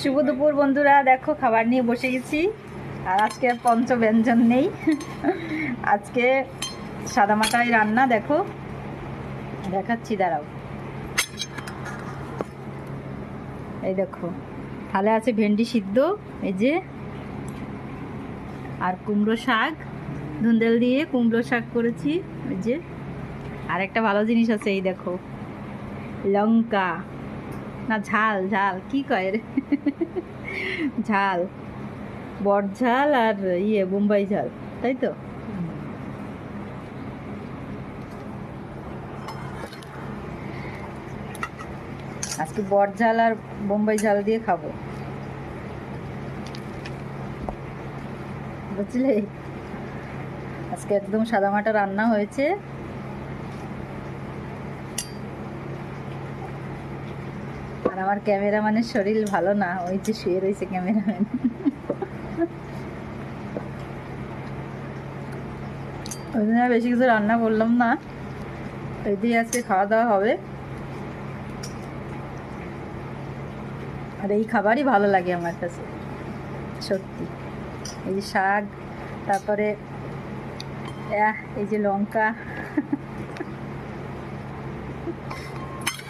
শুভ দুপুর বন্ধুরা, দেখো খাবার নিয়ে বসে গেছি। আর আজকে পঞ্চব্যঞ্জন নেই, আজকে সাদামাটাই রান্না। দেখো দেখাচ্ছি, দাঁড়াও। এই দেখো, থালে আছে ভেন্ডি সিদ্ধ, এই যে, আর কুমড়ো শাক, ধুন্দুল দিয়ে কুমড়ো শাক করেছি, এই যে। আর একটা ভালো জিনিস আছে, এই দেখো, লঙ্কা না ঝাল, ঝাল কি কয় রে, ঝাল, বট ঝাল আর বোম্বাই ঝাল, তাই তো। আজকে বট ঝাল আর বোম্বাই ঝাল দিয়ে খাবো, বুঝলে। আজকে একদম সাদামাটা রান্না হয়েছে। আর আমার ক্যামেরাম্যানের শরীর ভালো না, ওই যে শুয়ে রয়েছে ক্যামেরাম্যান। ওই জন্য বেশি কিছু রান্না করলাম না, ওই দিয়ে আজকে খাওয়া দাওয়া হবে। আর এই খাবারই ভালো লাগে আমার কাছে, সত্যি। এই যে শাক, তারপরে এই যে লঙ্কা,